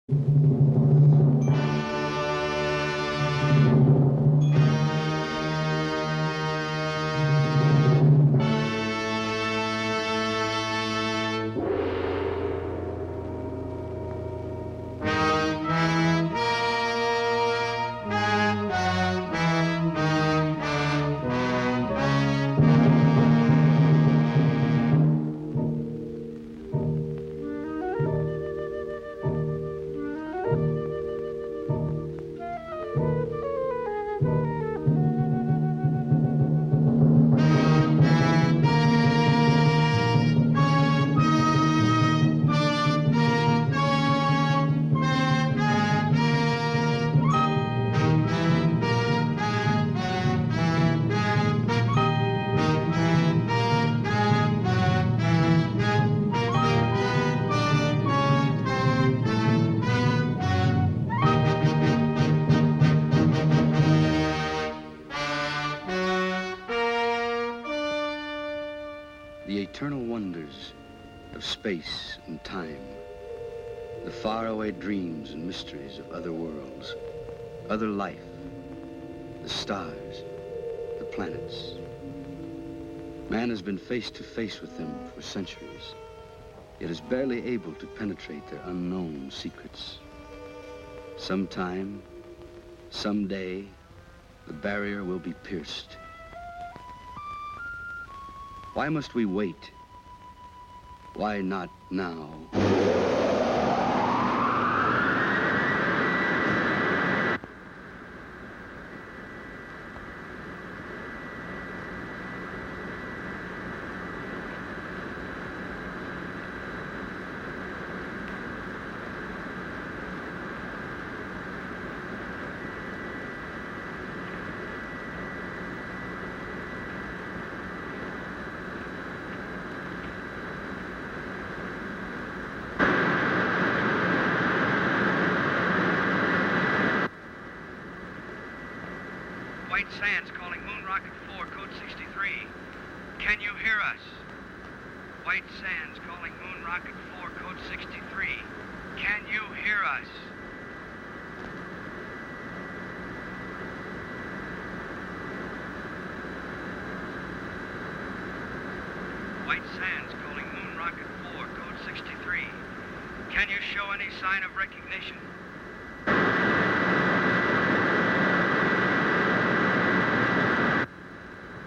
The eternal wonders of space and time, the faraway dreams and mysteries of other worlds, other life, the stars, the planets. Man has been face to face with them for centuries, yet is barely able to penetrate their unknown secrets. Sometime, someday, the barrier will be pierced. Why must we wait? Why not now? White Sands calling Moon Rocket 4, code 63. Can you hear us? White Sands calling Moon Rocket 4, code 63. Can you hear us? White Sands calling Moon Rocket 4, code 63. Can you show any sign of recognition?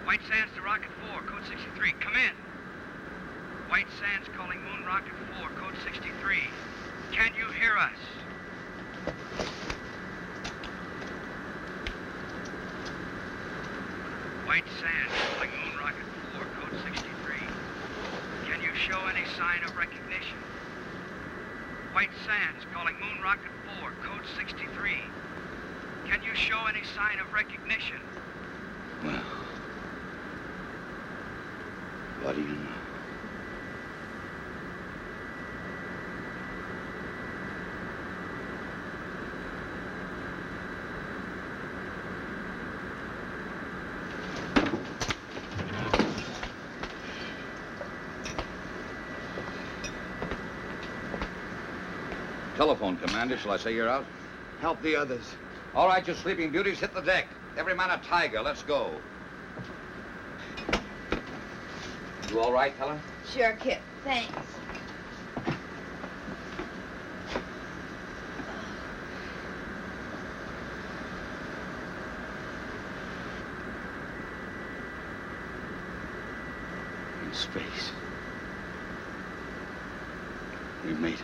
White Sands to Rocket 4, code 63. Come in. White Sands calling Moon Rocket 4, code 63. Can you hear us? White Sands calling Moon Rocket 4, code 63. Can you show any sign of recognition? White Sands calling Moon Rocket 4, code 63. Can you show any sign of recognition? Well, what do you know? Telephone, Commander. Shall I say you're out? Help the others. All right, you sleeping beauties, hit the deck. Every man a tiger. Let's go. You all right, Helen? Sure, Kip. Thanks. In space. We made it.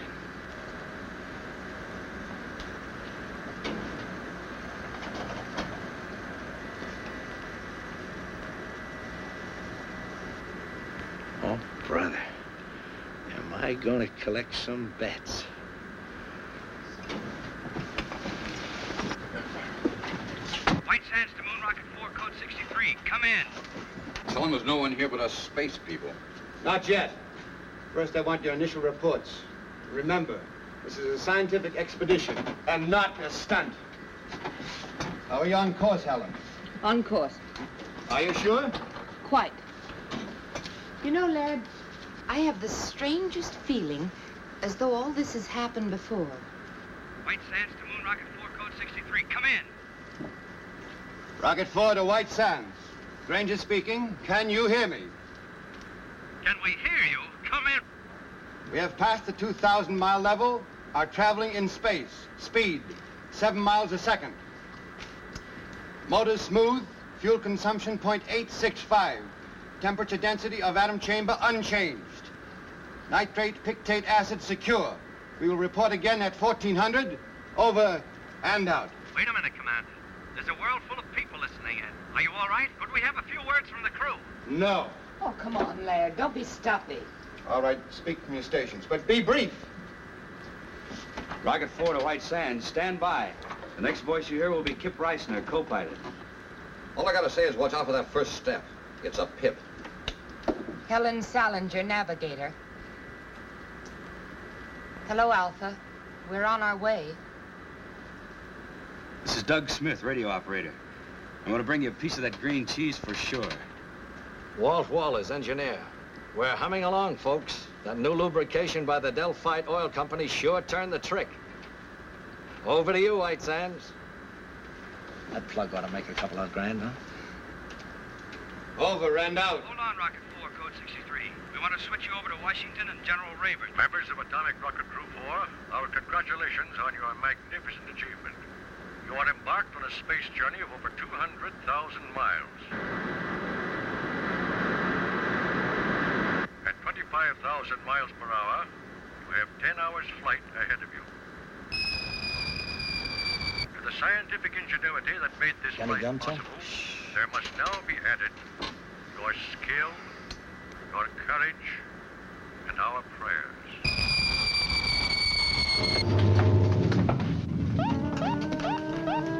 Oh, brother. Am I going to collect some bets? White Sands to Moon Rocket 4, code 63. Come in. Tell them there's no one here but us space people. Not yet. First, I want your initial reports. Remember, this is a scientific expedition and not a stunt. How are you on course, Helen? On course. Are you sure? Quite. You know, Laird, I have the strangest feeling as though all this has happened before. White Sands to Moon Rocket 4, code 63. Come in. Rocket 4 to White Sands. Grainger speaking. Can you hear me? Can we hear you? Come in. We have passed the 2,000-mile level, are traveling in space. Speed, 7 miles a second. Motors smooth, fuel consumption 0.865. Temperature density of atom chamber unchanged. Nitrate pictate acid secure. We will report again at 1400. Over and out. Wait a minute, Commander. There's a world full of people listening in. Are you all right? Could we have a few words from the crew? No. Oh, come on, Laird. Don't be stuffy. All right, speak from your stations, but be brief. Rocket 4 to White Sands, stand by. The next voice you hear will be Kip Reisner, co-pilot. All I gotta say is watch out for that first step. It's a pip. Helen Salinger, navigator. Hello, Alpha. We're on our way. This is Doug Smith, radio operator. I'm going to bring you a piece of that green cheese for sure. Walt Wallace, engineer. We're humming along, folks. That new lubrication by the Delphite Oil Company sure turned the trick. Over to you, White Sands. That plug ought to make a couple of grand, huh? Over and out. Hold on, Rocket 4, code 63. We want to switch you over to Washington and General Rayburn. Members of Atomic Rocket Crew 4, our congratulations on your magnificent achievement. You are embarked on a space journey of over 200,000 miles. At 25,000 miles per hour, you have 10 hours flight ahead of you. To the scientific ingenuity that made this flight possible, there must now be added your skill, your courage, and our prayers.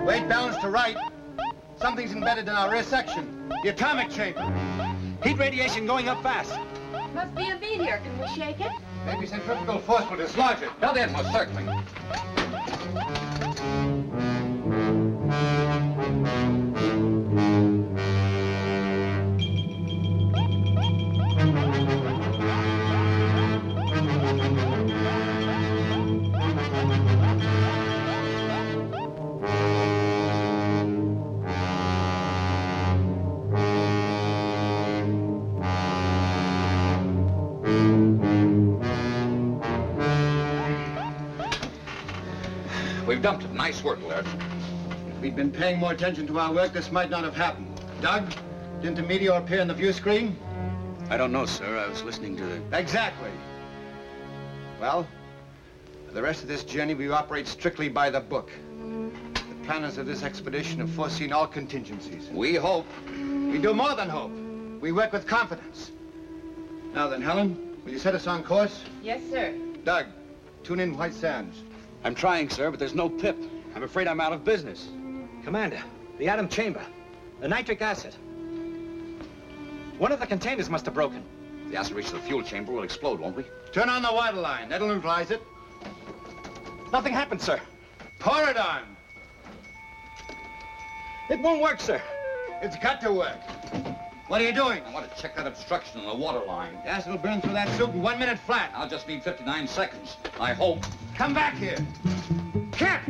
Weight balance to right. Something's embedded in our rear section. The atomic chamber. Heat radiation going up fast. Must be a meteor. Can we shake it? Maybe centrifugal force will dislodge it. Tell the most certainly. We've dumped it. Nice work, Laird. If we'd been paying more attention to our work, this might not have happened. Doug, didn't a meteor appear on the view screen? I don't know, sir. I was listening to the... Exactly. Well, for the rest of this journey, we operate strictly by the book. The planners of this expedition have foreseen all contingencies. We hope. We do more than hope. We work with confidence. Now then, Helen, will you set us on course? Yes, sir. Doug, tune in White Sands. I'm trying, sir, but there's no pip. I'm afraid I'm out of business. Commander, the atom chamber. The nitric acid. One of the containers must have broken. If the acid reaches the fuel chamber, we'll explode, won't we? Turn on the water line. That'll neutralize it. Nothing happened, sir. Pour it on. It won't work, sir. It's got to work. What are you doing? I want to check that obstruction in the water line. The acid will burn through that suit in 1 minute flat. I'll just need 59 seconds. I hope. Come back here. Kip!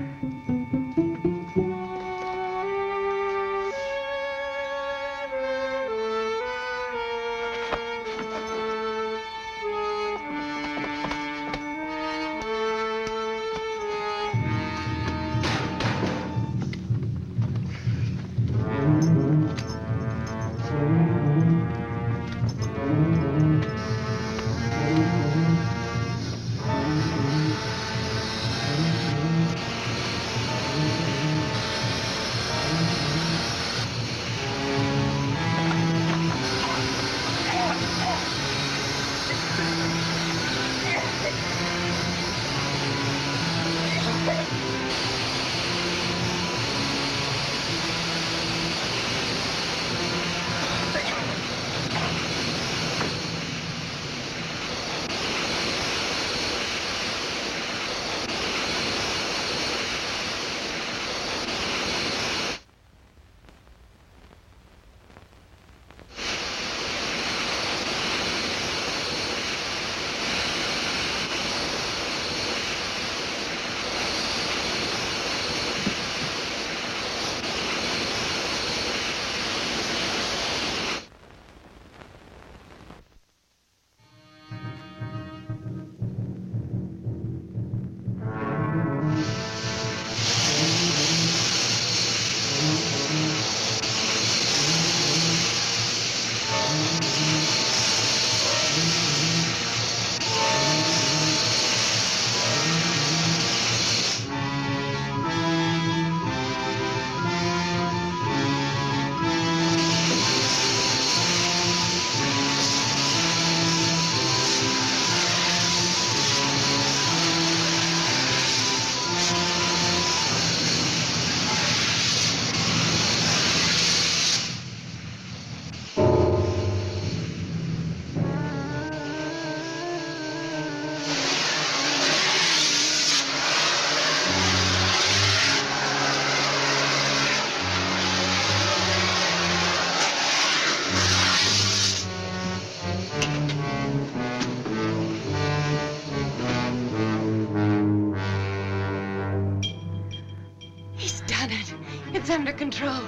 done it. It's under control.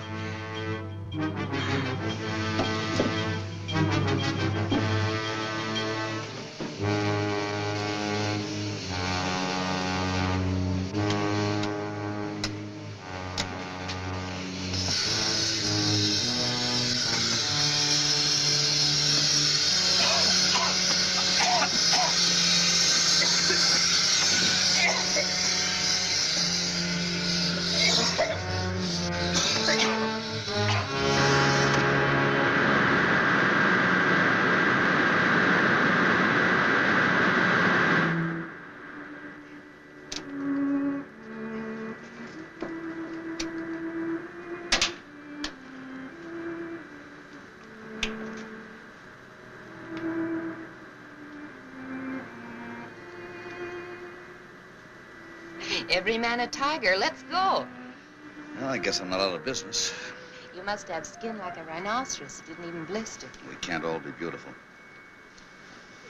Every man a tiger. Let's go. Well, I guess I'm not out of business. You must have skin like a rhinoceros. It didn't even blister. We can't all be beautiful.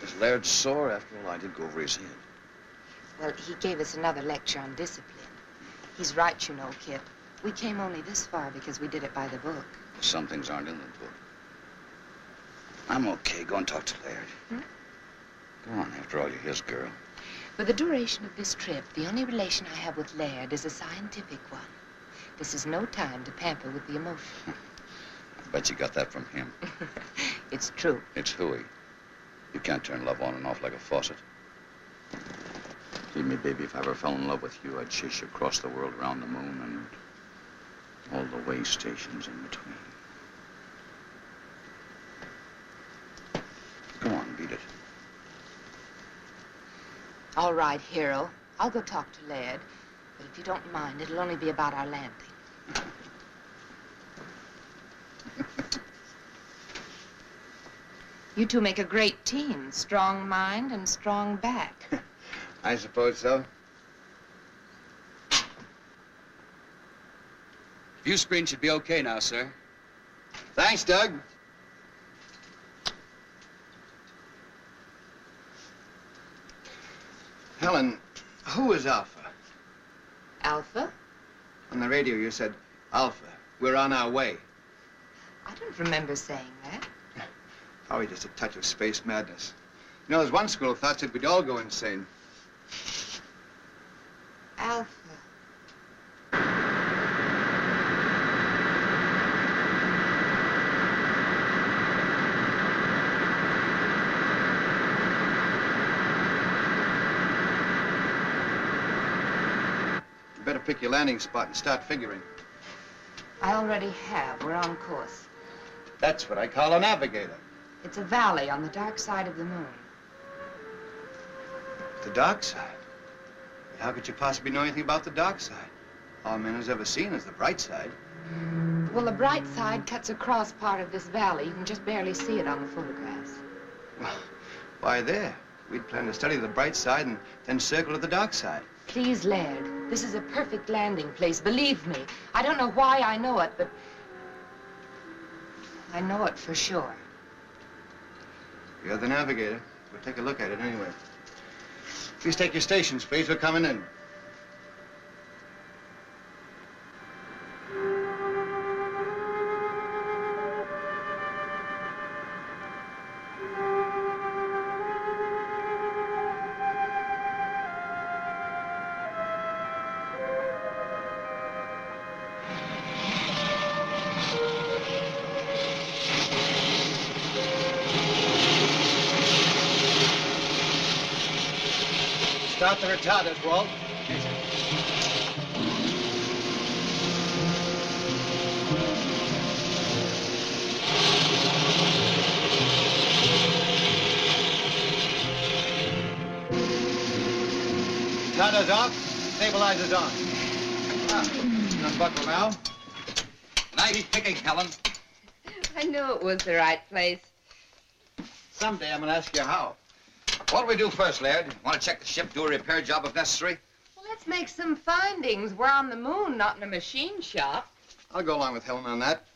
Is Laird sore? After all, I did go over his head. Well, he gave us another lecture on discipline. He's right, you know, Kip. We came only this far because we did it by the book. Some things aren't in the book. I'm okay. Go and talk to Laird. Go on. After all, you're his girl. For the duration of this trip, the only relation I have with Laird is a scientific one. This is no time to pamper with the emotion. I bet you got that from him. It's true. It's hooey. You can't turn love on and off like a faucet. Believe me, baby, if I ever fell in love with you, I'd chase you across the world, around the moon, and all the way stations in between. Go on, beat it. All right, hero. I'll go talk to Laird. But if you don't mind, it'll only be about our landing. You two make a great team. Strong mind and strong back. I suppose so. View screen should be okay now, sir. Thanks, Doug. Helen, who is Alpha? Alpha? On the radio, you said, Alpha, we're on our way. I don't remember saying that. Probably just a touch of space madness. You know, there's one school of thought that we'd all go insane. Alpha. You better pick your landing spot and start figuring. I already have. We're on course. That's what I call a navigator. It's a valley on the dark side of the moon. The dark side? How could you possibly know anything about the dark side? All man has ever seen is the bright side. Well, the bright side cuts across part of this valley. You can just barely see it on the photographs. Well, why there? We'd planned to study the bright side and then circle to the dark side. Please, Laird, this is a perfect landing place. Believe me. I don't know why I know it, but I know it for sure. You're the navigator. We'll take a look at it anyway. Please take your stations, please. We're coming in. Start the retarders, Walt. Yes, sir. Retarders off, stabilizers on. Unbuckle now. Nice picking, Helen. I knew it was the right place. Someday I'm going to ask you how. What do we do first, Laird? Want to check the ship, do a repair job if necessary? Well, let's make some findings. We're on the moon, not in a machine shop. I'll go along with Helen on that.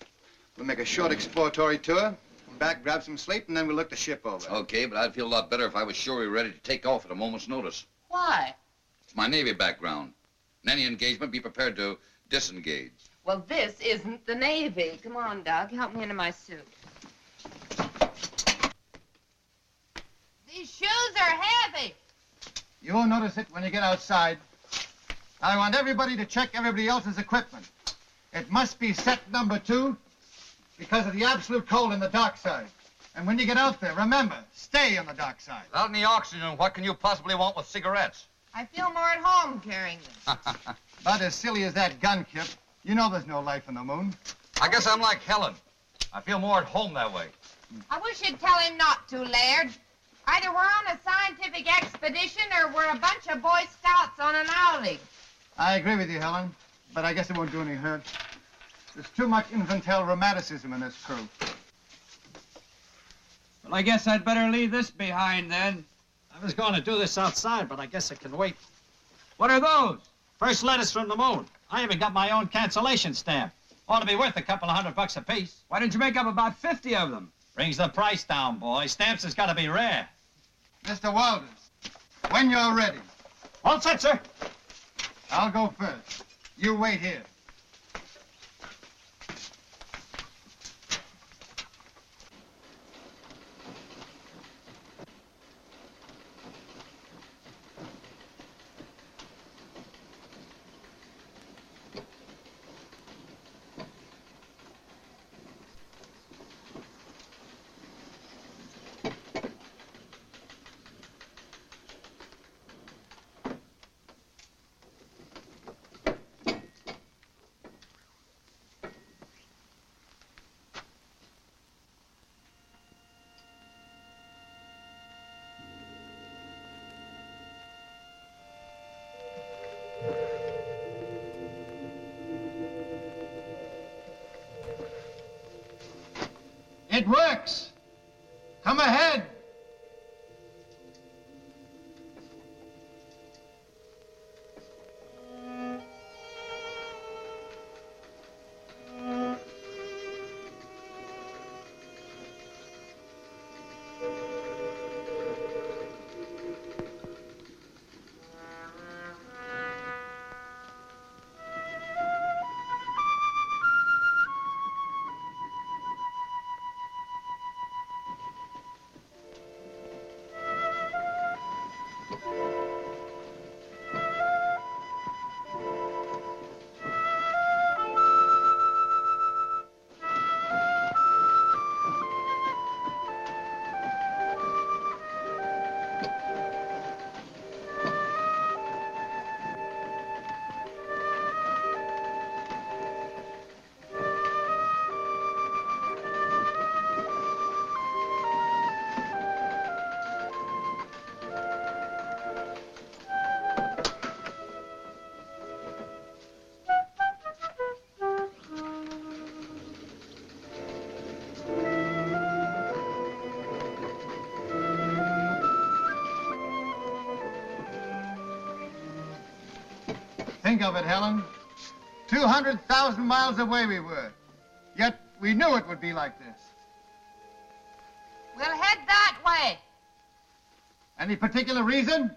We'll make a short exploratory tour, come back, grab some sleep, and then we'll look the ship over. Okay, but I'd feel a lot better if I was sure we were ready to take off at a moment's notice. Why? It's my Navy background. In any engagement, be prepared to disengage. Well, this isn't the Navy. Come on, Doug. Help me into my suit. These shoes are heavy. You won't notice it when you get outside. I want everybody to check everybody else's equipment. It must be set number 2 because of the absolute cold in the dark side. And when you get out there, remember, stay on the dark side. Without any oxygen, what can you possibly want with cigarettes? I feel more at home carrying them. About as silly as that gun, Kip. You know there's no life on the moon. I guess I'm like Helen. I feel more at home that way. I wish you'd tell him not to, Laird. Either we're on a scientific expedition or we're a bunch of Boy Scouts on an outing. I agree with you, Helen, but I guess it won't do any hurt. There's too much infantile rheumatism in this crew. Well, I guess I'd better leave this behind, then. I was going to do this outside, but I guess it can wait. What are those? First letters from the moon. I even got my own cancellation stamp. Ought to be worth a couple of $100 apiece. Why didn't you make up about 50 of them? Brings the price down, boy. Stamps has got to be rare. Mr. Walters, when you're ready. All set, sir. I'll go first. You wait here. It works. Come ahead. Think of it, Helen. 200,000 miles away we were. Yet we knew it would be like this. We'll head that way. Any particular reason?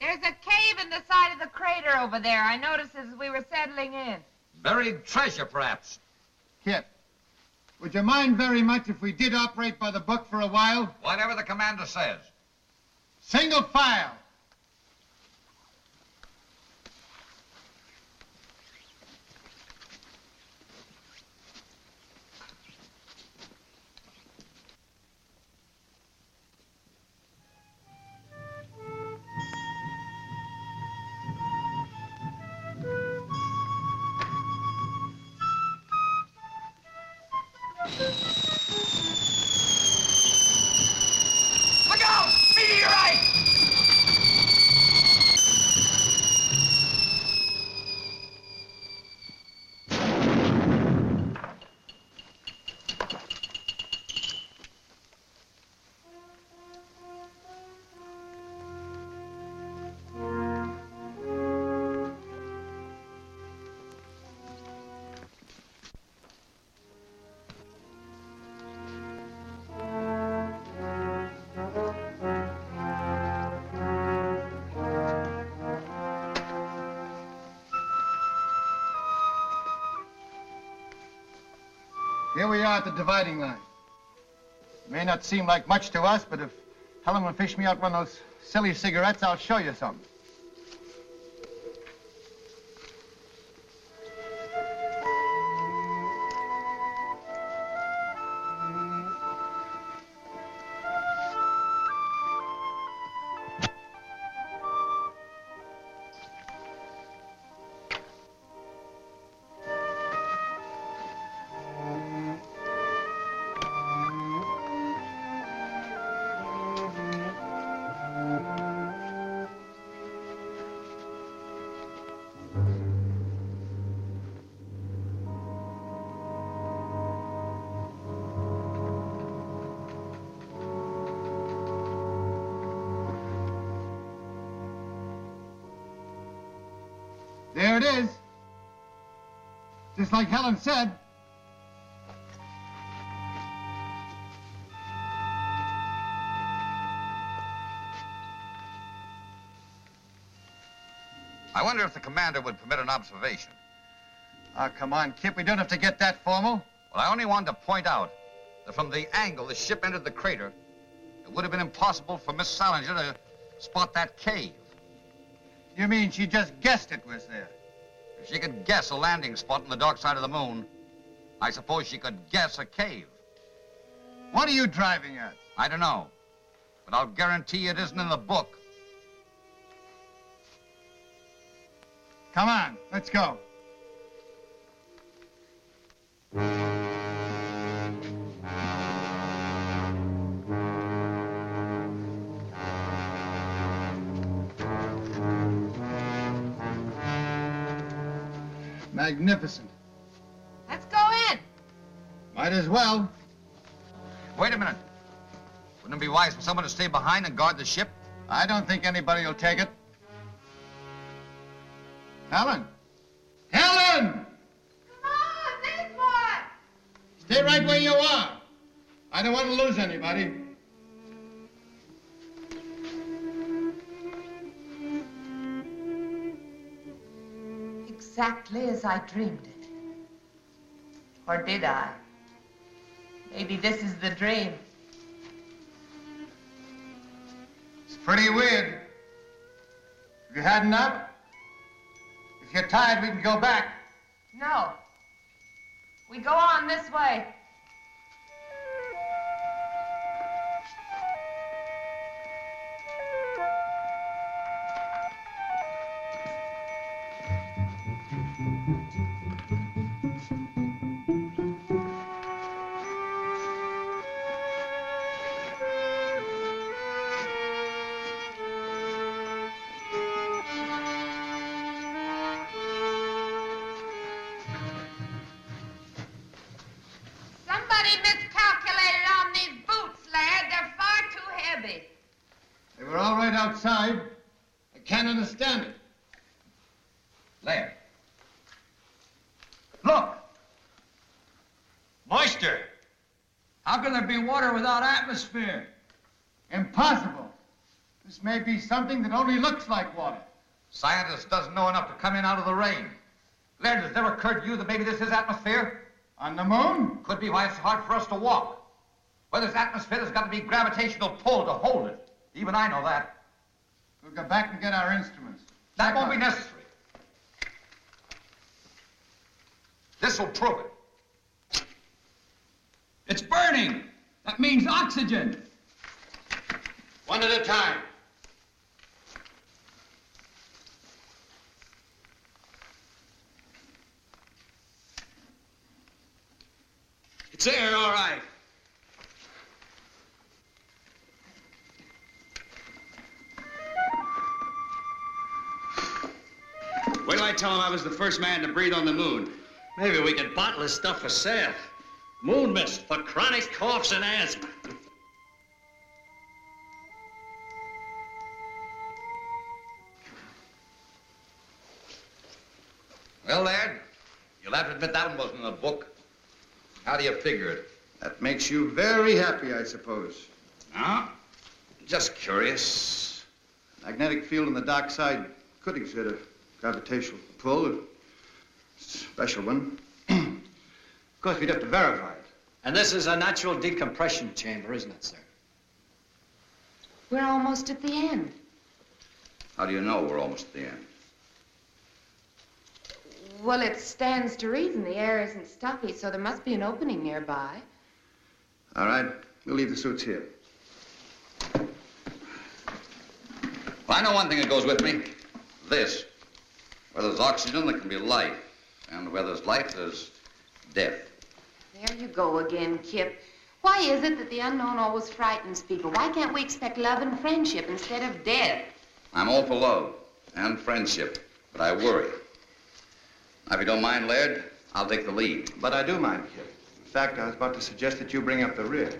There's a cave in the side of the crater over there. I noticed as we were settling in. Buried treasure, perhaps. Kip, would you mind very much if we did operate by the book for a while? Whatever the commander says. Single file. Look out! Meteorite! Here we are at the dividing line. It may not seem like much to us, but if Helen will fish me out one of those silly cigarettes, I'll show you something. There it is. Just like Helen said. I wonder if the commander would permit an observation. Oh, come on, Kip. We don't have to get that formal. Well, I only wanted to point out that from the angle the ship entered the crater, it would have been impossible for Miss Salinger to spot that cave. You mean she just guessed it was there? If she could guess a landing spot on the dark side of the moon, I suppose she could guess a cave. What are you driving at? I don't know, but I'll guarantee it isn't in the book. Come on, let's go. Magnificent. Let's go in. Might as well. Wait a minute. Wouldn't it be wise for someone to stay behind and guard the ship? I don't think anybody will take it. Helen! Helen! Come on, this one. Stay right where you are. I don't want to lose anybody. Exactly as I dreamed it. Or did I? Maybe this is the dream. It's pretty weird. Have you had enough? If you're tired, we can go back. No. We go on this way. Somebody miscalculated on these boots, Laird. They're far too heavy. They were all right outside. I can't understand it. Laird. Look! Moisture! How can there be water without atmosphere? Impossible. This may be something that only looks like water. Scientist doesn't know enough to come in out of the rain. Laird, has it never occurred to you that maybe this is atmosphere? On the moon? Could be why it's hard for us to walk. Where there's atmosphere, there's got to be gravitational pull to hold it. Even I know that. We'll go back and get our instruments. That won't be necessary. This will prove it. It's burning! That means oxygen! One at a time. It's air, all right. Wait till I tell him I was the first man to breathe on the moon. Maybe we could bottle this stuff for sale. Moon mist for chronic coughs and asthma. Well, Laird, you'll have to admit that one wasn't in the book. How do you figure it? That makes you very happy, I suppose. Huh? Just curious. Magnetic field on the dark side could exert a gravitational pull, a special one. Of course, we'd have to verify it. And this is a natural decompression chamber, isn't it, sir? We're almost at the end. How do you know we're almost at the end? Well, it stands to reason the air isn't stuffy, so there must be an opening nearby. All right, we'll leave the suits here. Well, I know one thing that goes with me. This. Where there's oxygen, there can be life. And where there's life, there's death. There you go again, Kip. Why is it that the unknown always frightens people? Why can't we expect love and friendship instead of death? I'm all for love and friendship, but I worry. Now, if you don't mind, Laird, I'll take the lead. But I do mind, Kip. In fact, I was about to suggest that you bring up the rear.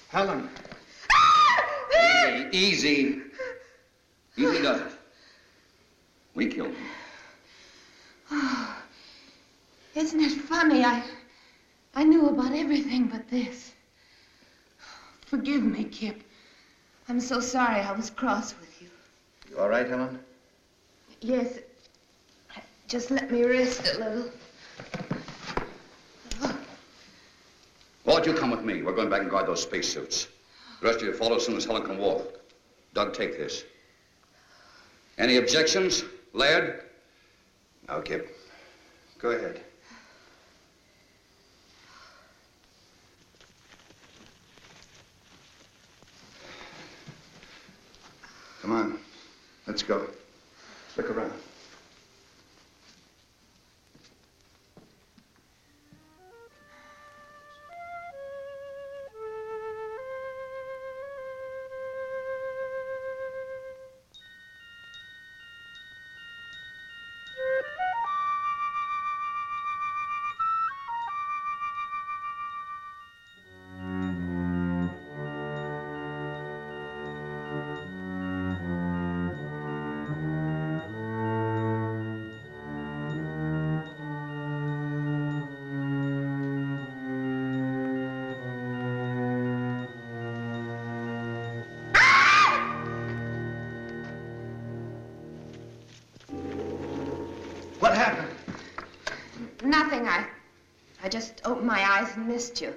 Helen. Easy. Easy does it. We killed him. Oh, isn't it funny? I knew about everything but this. Forgive me, Kip. I'm so sorry I was cross with you. You all right, Helen? Yes. Just let me rest a little. Walt, you come with me. We're going back and guard those spacesuits. The rest of you follow as soon as Helen can walk. Doug, take this. Any objections, Laird? No, Kip. Go ahead. Come on. Let's go. Look around. What happened? Nothing. I just opened my eyes and missed you.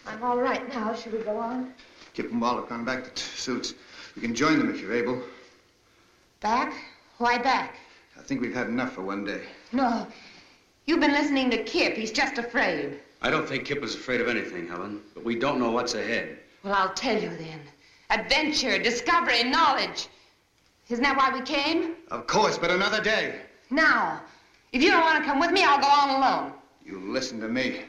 I'm all right now. Should we go on? Kip and Walt have gone back to suits. We can join them if you're able. Back? Why back? I think we've had enough for one day. No. You've been listening to Kip. He's just afraid. I don't think Kip was afraid of anything, Helen, but we don't know what's ahead. Well, I'll tell you then. Adventure, discovery, knowledge. Isn't that why we came? Of course, but another day. Now, if you don't want to come with me, I'll go on alone. You listen to me.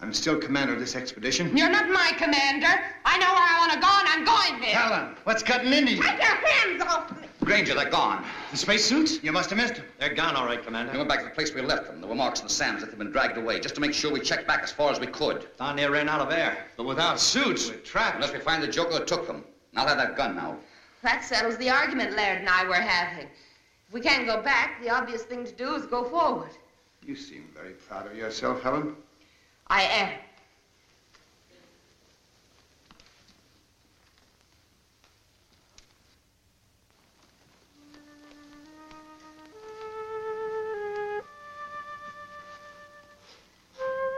I'm still commander of this expedition. You're not my commander. I know where I want to go, and I'm going there. Helen, what's cutting into you? Take your hands off me. Grainger, they're gone. The spacesuits? You must have missed them. They're gone, all right, Commander. We went back to the place we left them. There were marks in the sand as if they'd been dragged away, just to make sure we checked back as far as we could. Down there ran out of air. But without suits. We're trapped. Unless we find the joker who took them. And I'll have that gun now. That settles the argument Laird and I were having. If we can't go back, the obvious thing to do is go forward. You seem very proud of yourself, Helen. I am.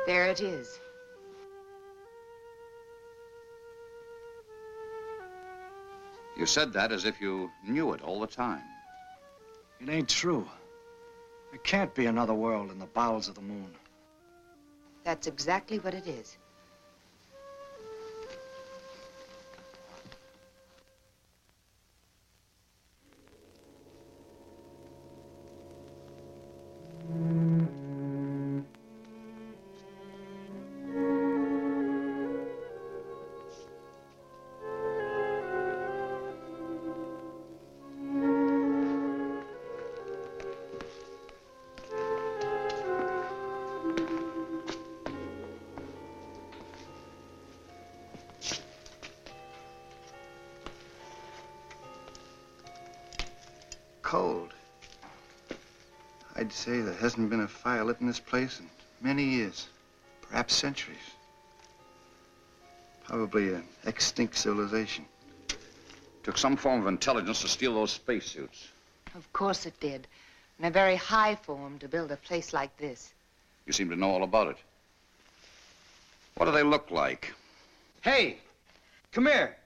There it is. You said that as if you knew it all the time. It ain't true. There can't be another world in the bowels of the moon. That's exactly what it is. Cold. I'd say there hasn't been a fire lit in this place in many years, perhaps centuries. Probably an extinct civilization. Took some form of intelligence to steal those spacesuits. Of course it did. And a very high form to build a place like this. You seem to know all about it. What do they look like? Hey, come here.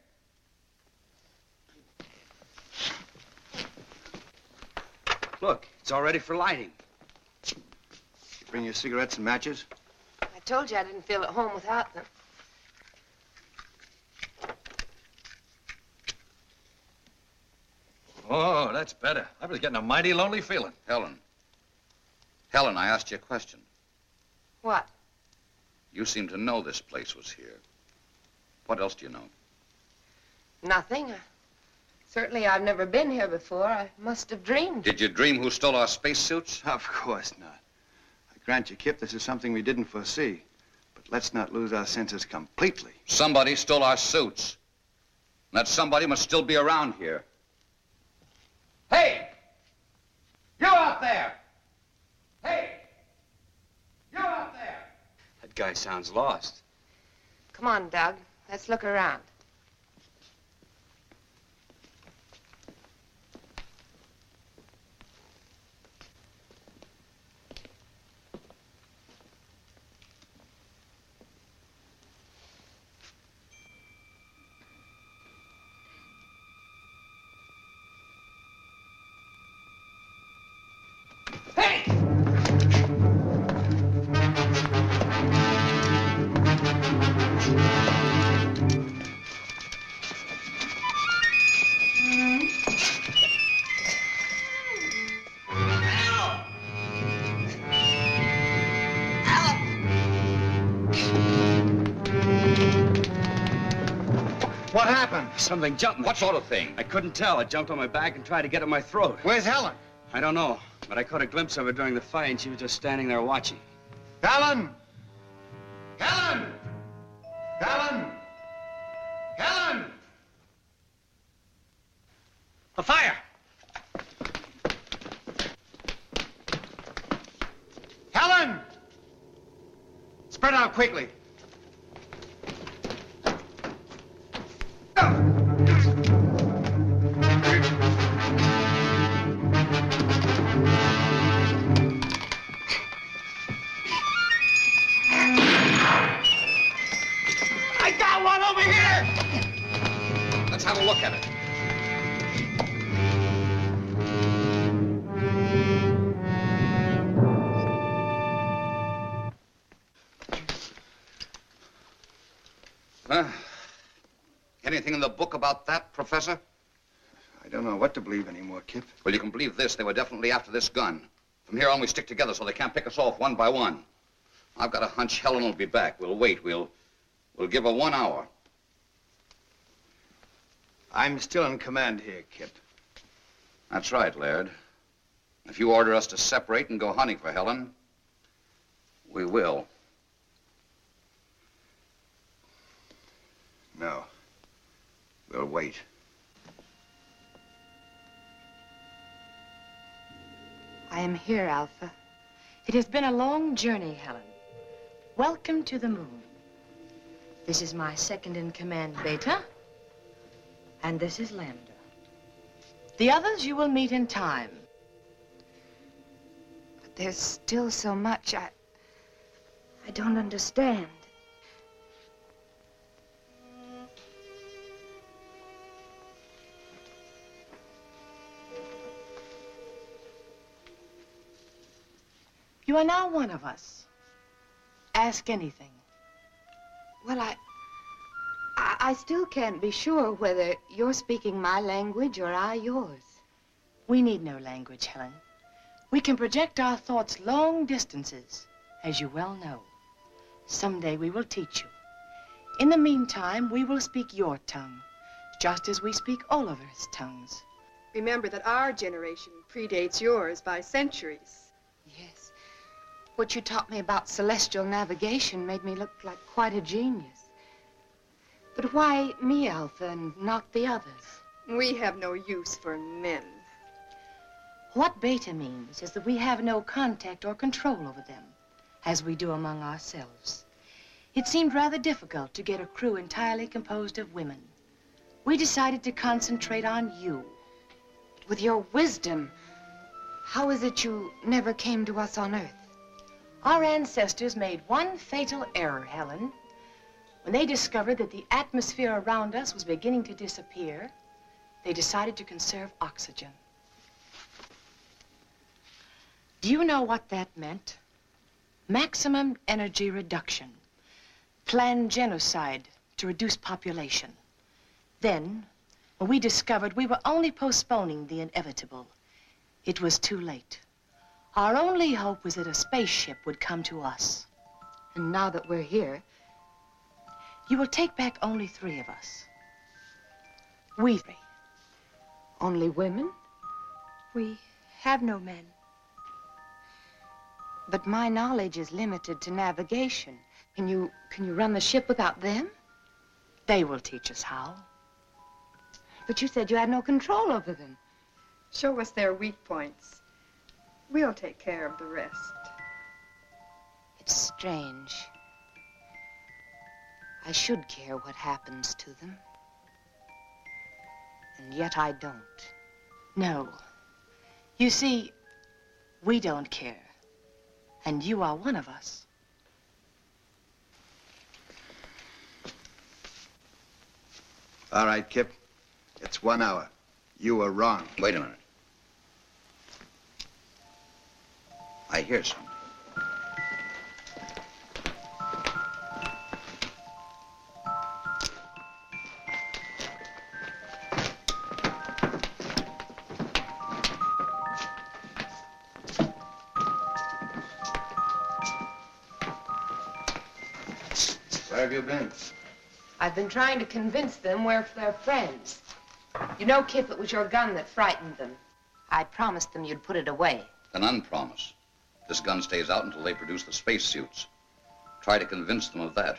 Look, it's all ready for lighting. You bring your cigarettes and matches? I told you I didn't feel at home without them. Oh, that's better. I was getting a mighty lonely feeling. Helen. Helen, I asked you a question. What? You seem to know this place was here. What else do you know? Nothing. Certainly I've never been here before. I must have dreamed. Did you dream who stole our spacesuits? Of course not. I grant you, Kip, this is something we didn't foresee. But let's not lose our senses completely. Somebody stole our suits. And that somebody must still be around here. Hey! You out there! Hey! You out there! That guy sounds lost. Come on, Doug. Let's look around. What happened? Something jumped me. What sort of thing? I couldn't tell. It jumped on my back and tried to get at my throat. Where's Helen? I don't know, but I caught a glimpse of her during the fight, and she was just standing there watching. Helen! Helen! Helen! Helen! A fire! Helen! Spread out quickly. I got one over here! Let's have a look at it. Anything in the book about that, Professor? I don't know what to believe anymore, Kip. Well, you can believe this. They were definitely after this gun. From here on, we stick together so they can't pick us off one by one. I've got a hunch Helen will be back. We'll wait. We'll give her 1 hour. I'm still in command here, Kip. That's right, Laird. If you order us to separate and go hunting for Helen, we will. No. We'll wait. I am here, Alpha. It has been a long journey, Helen. Welcome to the moon. This is my second-in-command, Beta. And this is Lambda. The others you will meet in time. But there's still so much I don't understand. You are now one of us. Ask anything. Well, I still can't be sure whether you're speaking my language or I yours. We need no language, Helen. We can project our thoughts long distances, as you well know. Someday we will teach you. In the meantime, we will speak your tongue, just as we speak Oliver's tongues. Remember that our generation predates yours by centuries. Yes. What you taught me about celestial navigation made me look like quite a genius. But why me, Alpha, and not the others? We have no use for men. What beta means is that we have no contact or control over them, as we do among ourselves. It seemed rather difficult to get a crew entirely composed of women. We decided to concentrate on you. With your wisdom, how is it you never came to us on Earth? Our ancestors made one fatal error, Helen. When they discovered that the atmosphere around us was beginning to disappear, they decided to conserve oxygen. Do you know what that meant? Maximum energy reduction. Planned genocide to reduce population. Then, when we discovered we were only postponing the inevitable, it was too late. Our only hope was that a spaceship would come to us. And now that we're here, you will take back only 3 of us. We 3. Only women? We have no men. But my knowledge is limited to navigation. Can you run the ship without them? They will teach us how. But you said you had no control over them. Show us their weak points. We'll take care of the rest. It's strange. I should care what happens to them. And yet I don't. No. You see, we don't care. And you are one of us. All right, Kip. It's 1 hour. You were wrong. Wait a minute. I hear something. Where have you been? I've been trying to convince them we're their friends. You know, Kip, it was your gun that frightened them. I promised them you'd put it away. An unpromise. This gun stays out until they produce the spacesuits. Try to convince them of that.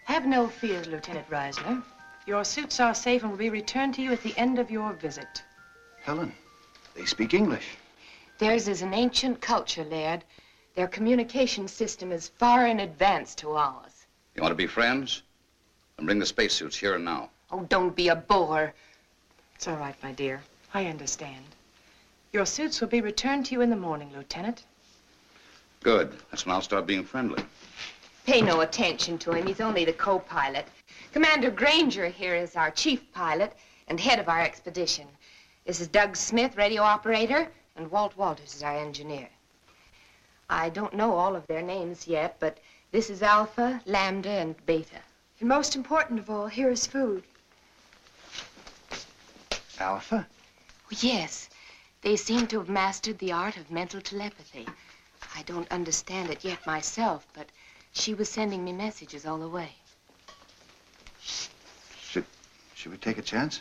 Have no fears, Lieutenant Reisner. Your suits are safe and will be returned to you at the end of your visit. Helen, they speak English. Theirs is an ancient culture, Laird. Their communication system is far in advance to ours. You want to be friends? Then bring the spacesuits here and now. Oh, don't be a bore. It's all right, my dear. I understand. Your suits will be returned to you in the morning, Lieutenant. Good. That's when I'll start being friendly. Pay no attention to him. He's only the co-pilot. Commander Grainger here is our chief pilot and head of our expedition. This is Doug Smith, radio operator, and Walt Walters is our engineer. I don't know all of their names yet, but this is Alpha, Lambda, and Beta. And most important of all, here is food. Alpha? Oh, yes. They seem to have mastered the art of mental telepathy. I don't understand it yet myself, but she was sending me messages all the way. Should we take a chance?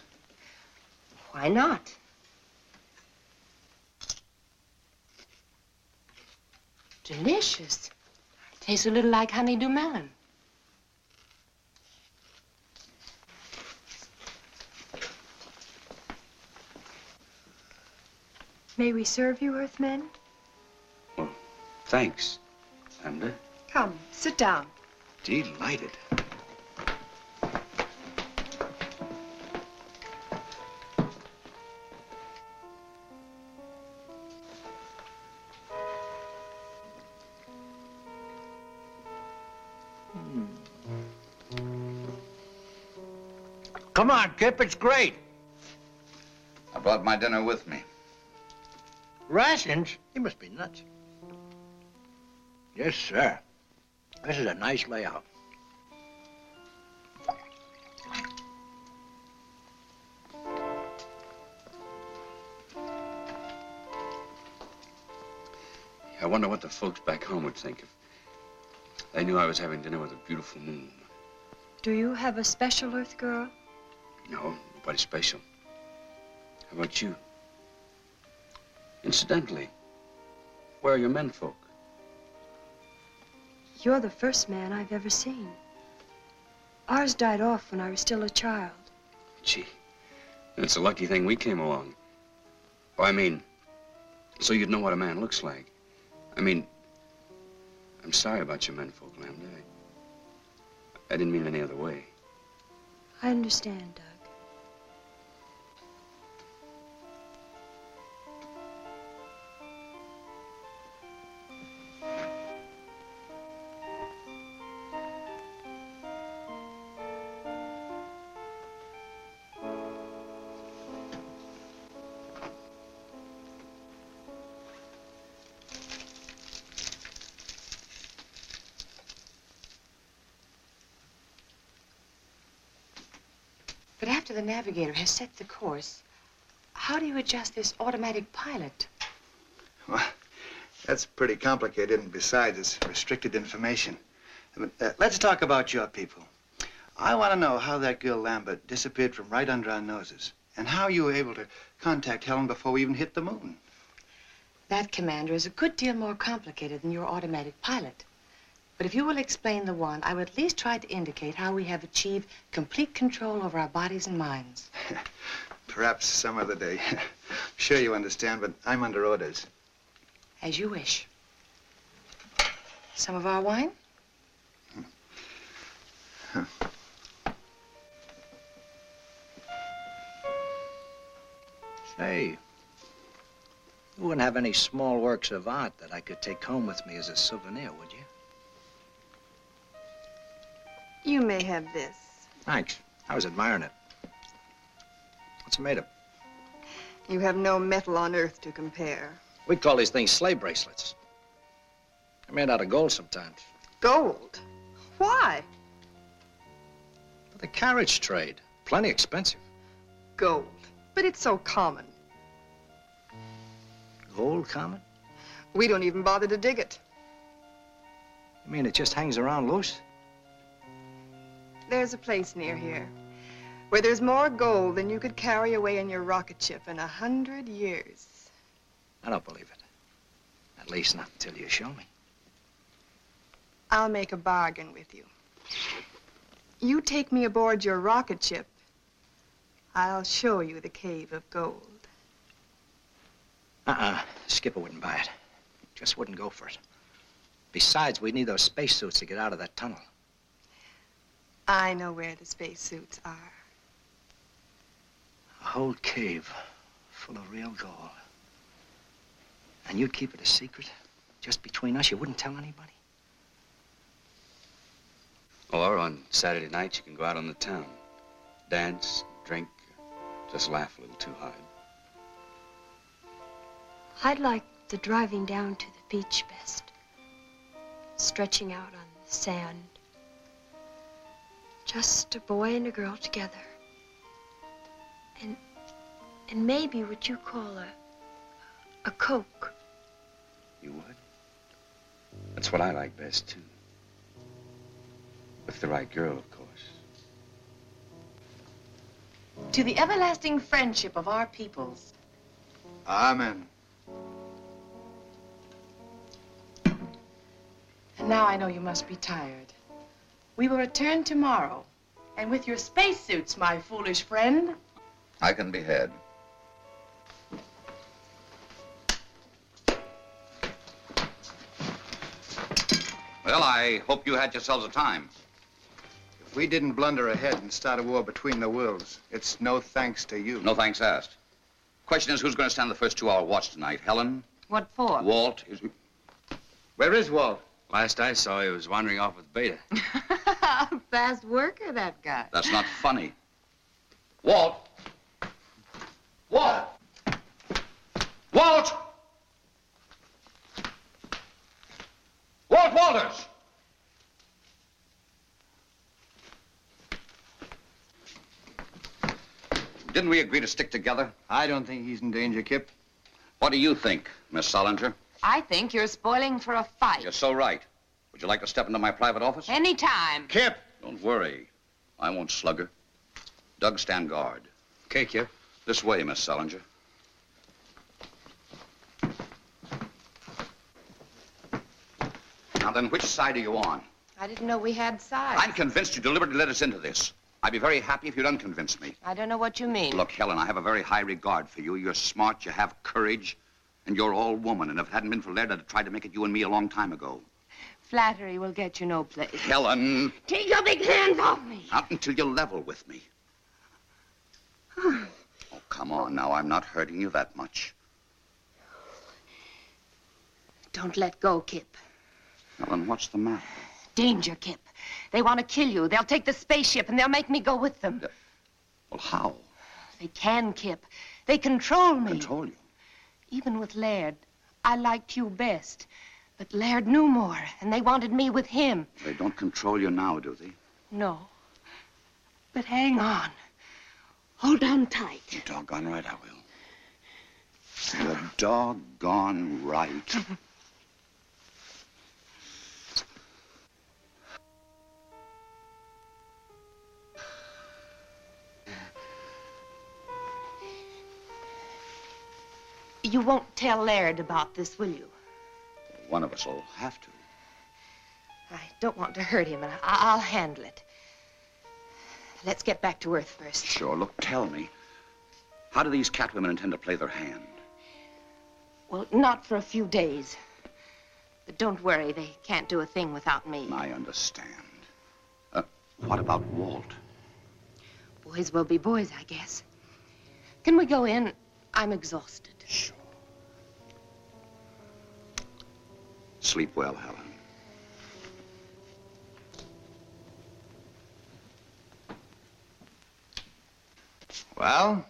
Why not? Delicious. Tastes a little like honeydew melon. May we serve you, Earthmen? Well, thanks, Lambda. Come, sit down. Delighted. Come on, Kip, it's great. I brought my dinner with me. Rations? You must be nuts. Yes, sir. This is a nice layout. I wonder what the folks back home would think if they knew I was having dinner with a beautiful moon. Do you have a special Earth girl? No, nobody special. How about you? Incidentally, where are your menfolk? You're the first man I've ever seen. Ours died off when I was still a child. Gee, it's a lucky thing we came along. Oh, I mean, so you'd know what a man looks like. I mean, I'm sorry about your menfolk, Lambda. I didn't mean any other way. I understand, Doug. But after the navigator has set the course, how do you adjust this automatic pilot? Well, that's pretty complicated, and besides, it's restricted information. Let's talk about your people. I want to know how that girl Lambert disappeared from right under our noses, and how you were able to contact Helen before we even hit the moon. That, Commander, is a good deal more complicated than your automatic pilot. But if you will explain the one, I would at least try to indicate how we have achieved complete control over our bodies and minds. Perhaps some other day. I'm sure you understand, but I'm under orders. As you wish. Some of our wine? Say, you wouldn't have any small works of art that I could take home with me as a souvenir, would you? You may have this. Thanks. I was admiring it. What's it made of? You have no metal on Earth to compare. We call these things slave bracelets. They're made out of gold sometimes. Gold? Why? For the carriage trade. Plenty expensive. Gold. But it's so common. Gold common? We don't even bother to dig it. You mean it just hangs around loose? There's a place near here where there's more gold than you could carry away in your rocket ship in 100 years. I don't believe it. At least not until you show me. I'll make a bargain with you. You take me aboard your rocket ship, I'll show you the cave of gold. Skipper wouldn't buy it. Just wouldn't go for it. Besides, we'd need those spacesuits to get out of that tunnel. I know where the spacesuits are. A whole cave full of real gold. And you'd keep it a secret? Just between us? You wouldn't tell anybody? Or on Saturday nights, you can go out on the town. Dance, drink, just laugh a little too hard. I'd like the driving down to the beach best. Stretching out on the sand. Just a boy and a girl together. And maybe what you call a Coke. You would? That's what I like best, too. With the right girl, of course. To the everlasting friendship of our peoples. Amen. And now I know you must be tired. We will return tomorrow. And with your spacesuits, my foolish friend. I can be had. Well, I hope you had yourselves a time. If we didn't blunder ahead and start a war between the worlds, it's no thanks to you. No thanks asked. Question is, who's going to stand the first 2-hour watch tonight? Helen? What for? Walt? Where is Walt? Last I saw, he was wandering off with Beta. Fast worker, that guy. That's not funny. Walt! Walt! Walt! Walter! orders. Didn't we agree to stick together? I don't think he's in danger, Kip. What do you think, Miss Salinger? I think you're spoiling for a fight. You're so right. Would you like to step into my private office? Anytime. Kip! Don't worry. I won't slug her. Doug, stand guard. Okay, Kip. This way, Miss Salinger. Now then, which side are you on? I didn't know we had sides. I'm convinced you deliberately led us into this. I'd be very happy if you'd unconvince me. I don't know what you mean. Look, Helen, I have a very high regard for you. You're smart, you have courage, and you're all woman. And if it hadn't been for Laird, I'd have tried to make it you and me a long time ago. Flattery will get you no place. Helen! Take your big hands off me. Not until you level with me. Oh, come on now. I'm not hurting you that much. Don't let go, Kip. Helen, what's the matter? Danger, Kip. They want to kill you. They'll take the spaceship and they'll make me go with them. Well, how? They can, Kip. They control me. Control you? Even with Laird, I liked you best. But Laird knew more, and they wanted me with him. They don't control you now, do they? No. But hang on. Hold on tight. You're doggone right I will. You're doggone right. You won't tell Laird about this, will you? One of us will have to. I don't want to hurt him, and I'll handle it. Let's get back to Earth first. Sure. Look, tell me. How do these catwomen intend to play their hand? Well, not for a few days. But don't worry, they can't do a thing without me. I understand. What about Walt? Boys will be boys, I guess. Can we go in? I'm exhausted. Sure. Sleep well, Helen. Well?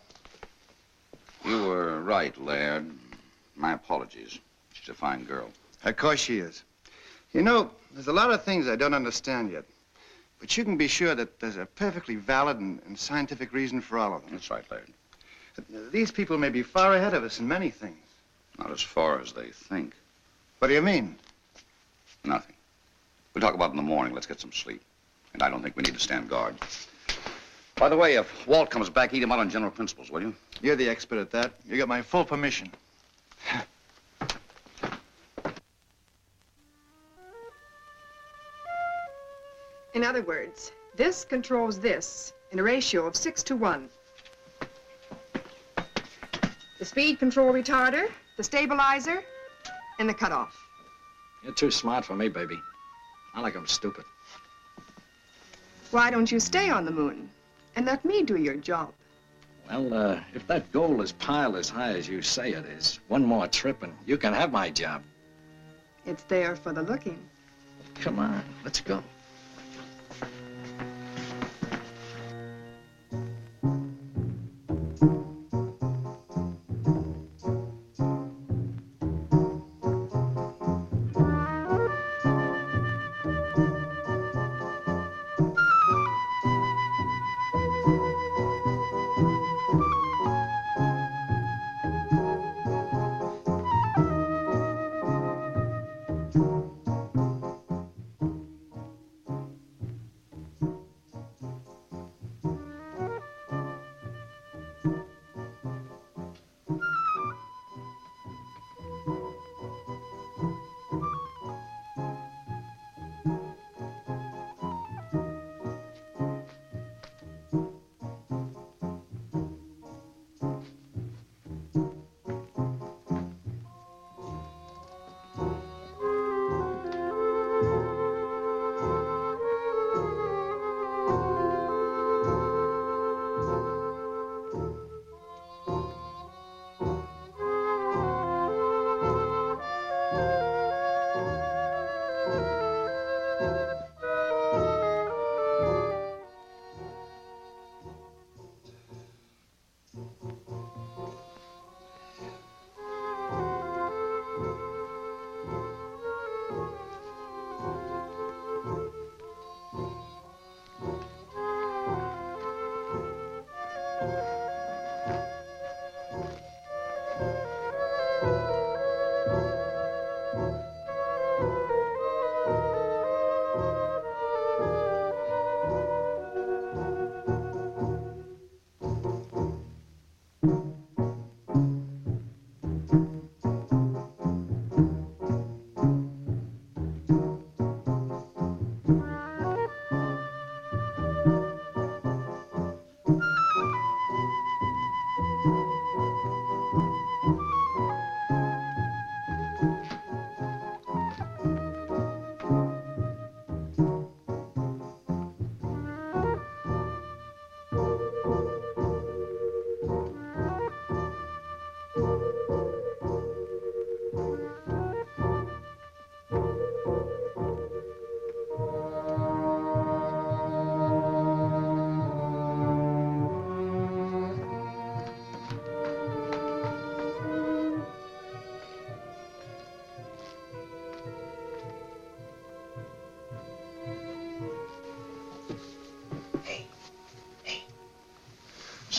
You were right, Laird. My apologies. She's a fine girl. Of course she is. You know, there's a lot of things I don't understand yet. But you can be sure that there's a perfectly valid and scientific reason for all of them. That's right, Laird. These people may be far ahead of us in many things. Not as far as they think. What do you mean? Nothing. We'll talk about it in the morning. Let's get some sleep. And I don't think we need to stand guard. By the way, if Walt comes back, eat him out on general principles, will you? You're the expert at that. You got my full permission. In other words, this controls this in a ratio of 6 to 1. The speed control retarder, the stabilizer, and the cutoff. You're too smart for me, baby. I like 'em stupid. Why don't you stay on the moon and let me do your job? Well, if that goal is piled as high as you say it is, one more trip and you can have my job. It's there for the looking. Come on, let's go.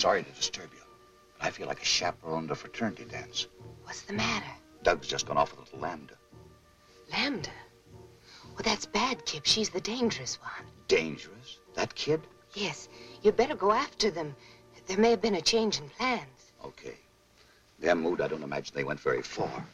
sorry to disturb you, but I feel like a chaperone at a fraternity dance. What's the matter? Doug's just gone off with a little Lambda. Lambda? Well, that's bad, Kip. She's the dangerous one. Dangerous? That kid? Yes. You'd better go after them. There may have been a change in plans. Okay. Their mood, I don't imagine they went very far.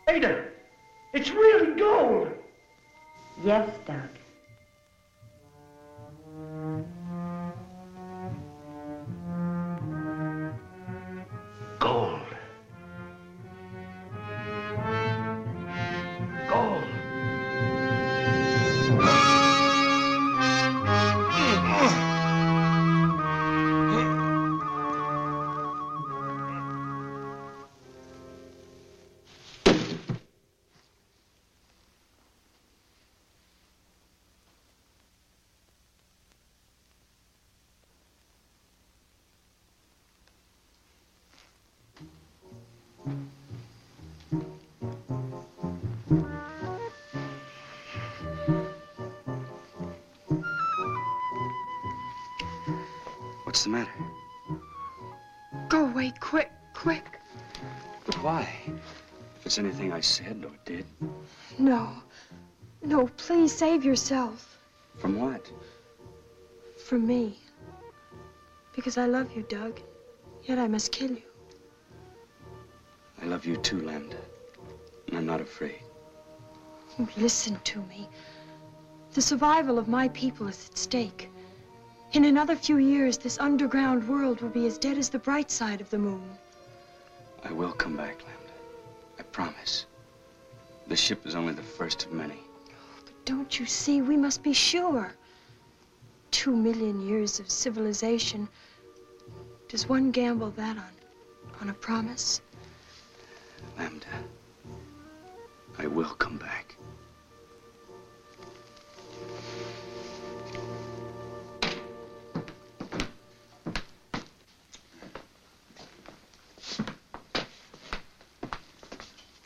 Ada, it's really gold. Yes, Doug. Gold. Gold. What's the matter? Go away, quick, quick. But why? If it's anything I said or did. No. No, please save yourself. From what? From me. Because I love you, Doug. Yet I must kill you. I love you too, Lambda. And I'm not afraid. Oh, listen to me. The survival of my people is at stake. In another few years, this underground world will be as dead as the bright side of the moon. I will come back, Lambda. I promise. The ship is only the first of many. But don't you see, we must be sure. 2 million years of civilization. Does one gamble that on a promise? Lambda, I will come back.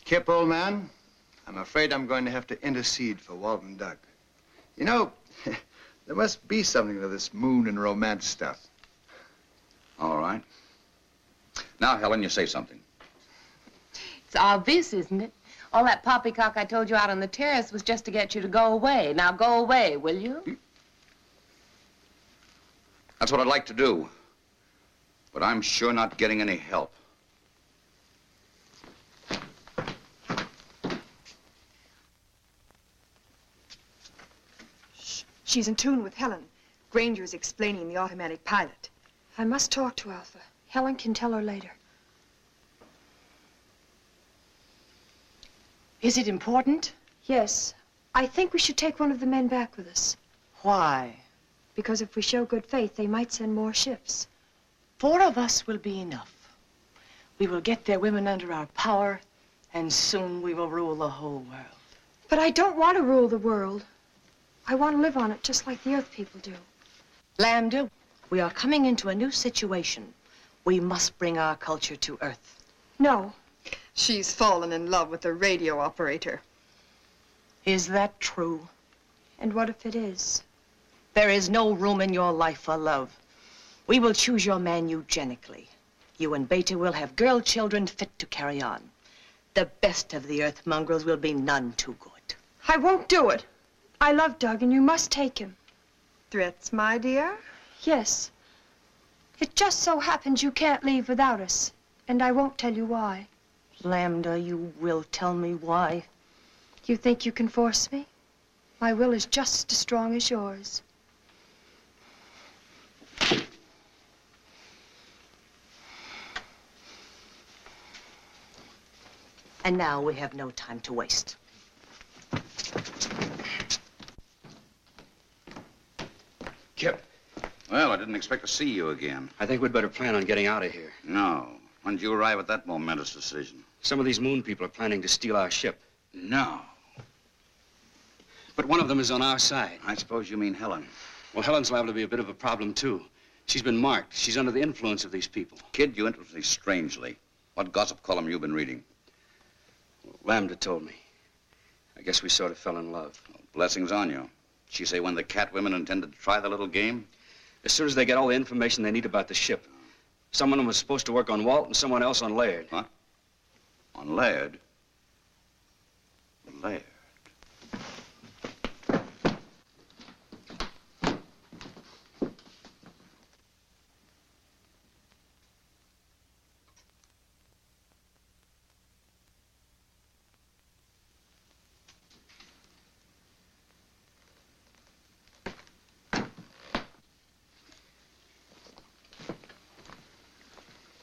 Kip, old man, I'm afraid I'm going to have to intercede for Walt and Doug. You know, there must be something to this moon and romance stuff. All right. Now, Helen, you say something. It's obvious, isn't it? All that poppycock I told you out on the terrace was just to get you to go away. Now go away, will you? That's what I'd like to do. But I'm sure not getting any help. She's in tune with Helen. Grainger is explaining the automatic pilot. I must talk to Alpha. Helen can tell her later. Is it important? Yes. I think we should take one of the men back with us. Why? Because if we show good faith, they might send more ships. 4 of us will be enough. We will get their women under our power, and soon we will rule the whole world. But I don't want to rule the world. I want to live on it just like the Earth people do. Lambda, we are coming into a new situation. We must bring our culture to Earth. No. She's fallen in love with the radio operator. Is that true? And what if it is? There is no room in your life for love. We will choose your man eugenically. You and Beta will have girl children fit to carry on. The best of the Earth mongrels will be none too good. I won't do it. I love Doug, and you must take him. Threats, my dear? Yes. It just so happens you can't leave without us, and I won't tell you why. Lambda, you will tell me why. You think you can force me? My will is just as strong as yours. And now we have no time to waste. Kip. Well, I didn't expect to see you again. I think we'd better plan on getting out of here. No. When did you arrive at that momentous decision? Some of these moon people are planning to steal our ship. No. But one of them is on our side. I suppose you mean Helen. Well, Helen's liable to be a bit of a problem, too. She's been marked. She's under the influence of these people. Kid, you interest me strangely. What gossip column you been reading? Lambda told me. I guess we sort of fell in love. Well, blessings on you. She say when the cat women intended to try the little game? As soon as they get all the information they need about the ship. Someone was supposed to work on Walt and someone else on Laird. What? On Laird? Laird.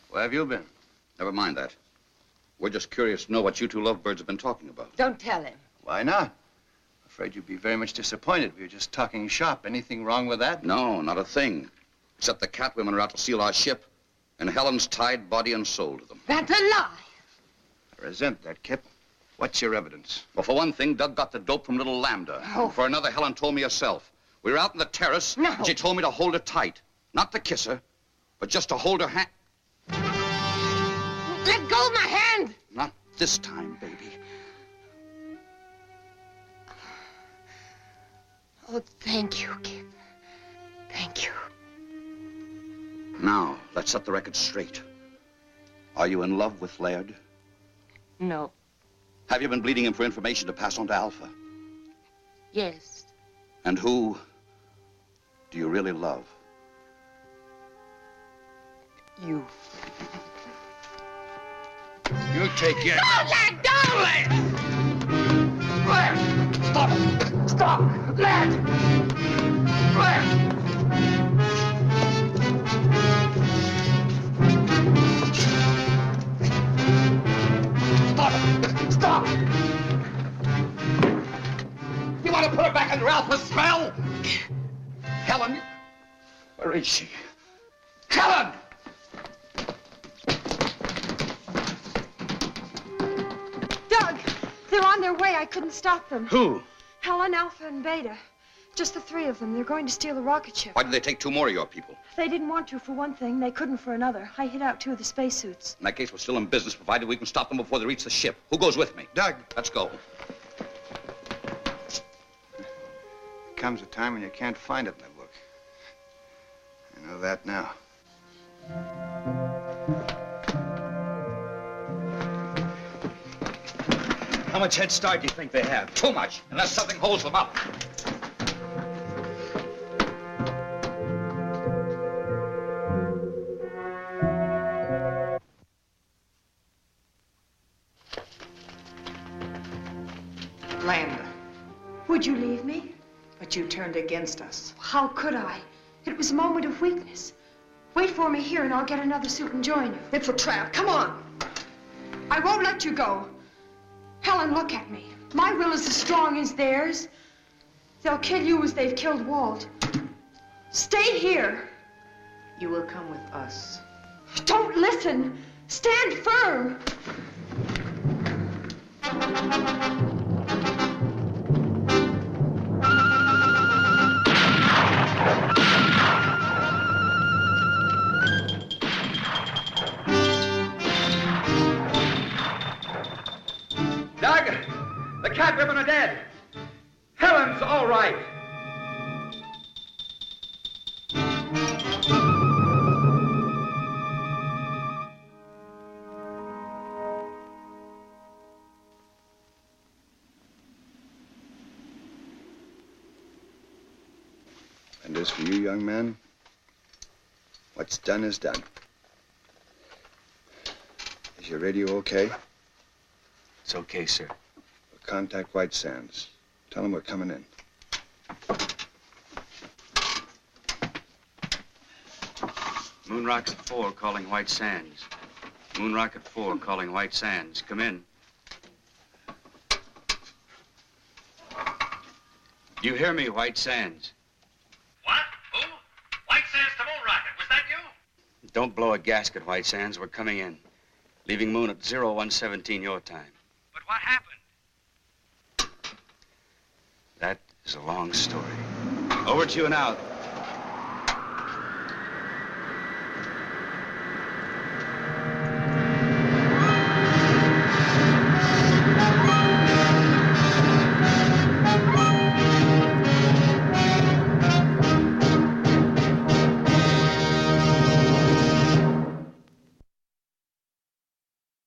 Where have you been? Never mind that. We're just curious to know what you two lovebirds have been talking about. Don't tell him. Why not? Afraid you'd be very much disappointed. We were just talking shop. Anything wrong with that? No, not a thing. Except the cat women are out to steal our ship, and Helen's tied body and soul to them. That's a lie. I resent that, Kip. What's your evidence? Well, for one thing, Doug got the dope from little Lambda. Oh. For another, Helen told me herself. We were out on the terrace, No. and she told me to hold her tight. Not to kiss her, but just to hold her hand. Let go of my hand. Not this time, baby. Oh, thank you, Kip. Thank you. Now, let's set the record straight. Are you in love with Laird? No. Have you been bleeding him for information to pass on to Alpha? Yes. And who do you really love? You. You take it. Don't let go! Laird! Stop it! Stop! Laird! Laird! Stop it! Stop! You want to put her back under Alpha's spell? Helen? Where is she? Helen! Doug, they're on their way. I couldn't stop them. Who? Helen, Alpha, and Beta. Just the three of them. They're going to steal the rocket ship. Why did they take two more of your people? They didn't want to for one thing. They couldn't for another. I hit out two of the spacesuits. In that case, we're still in business, provided we can stop them before they reach the ship. Who goes with me? Doug. Let's go. There comes a time when you can't find it in the book. I know that now. How much head start do you think they have? Too much, unless something holds them up. Lambda. Would you leave me? But you turned against us. How could I? It was a moment of weakness. Wait for me here and I'll get another suit and join you. It's a trap. Come on. I won't let you go. Helen, look at me. My will is as strong as theirs. They'll kill you as they've killed Walt. Stay here. You will come with us. Don't listen. Stand firm. Doug, the cat women are dead. Helen's all right. And as for you, young man, what's done is done. Is your radio okay? It's okay, sir. Contact White Sands. Tell them we're coming in. Moon Rocket 4 calling White Sands. Moon Rocket 4 calling White Sands. Come in. You hear me, White Sands? What? Who? White Sands to Moon Rocket. Was that you? Don't blow a gasket, White Sands. We're coming in. Leaving Moon at 0117 your time. But what happened? That is a long story. Over to you now.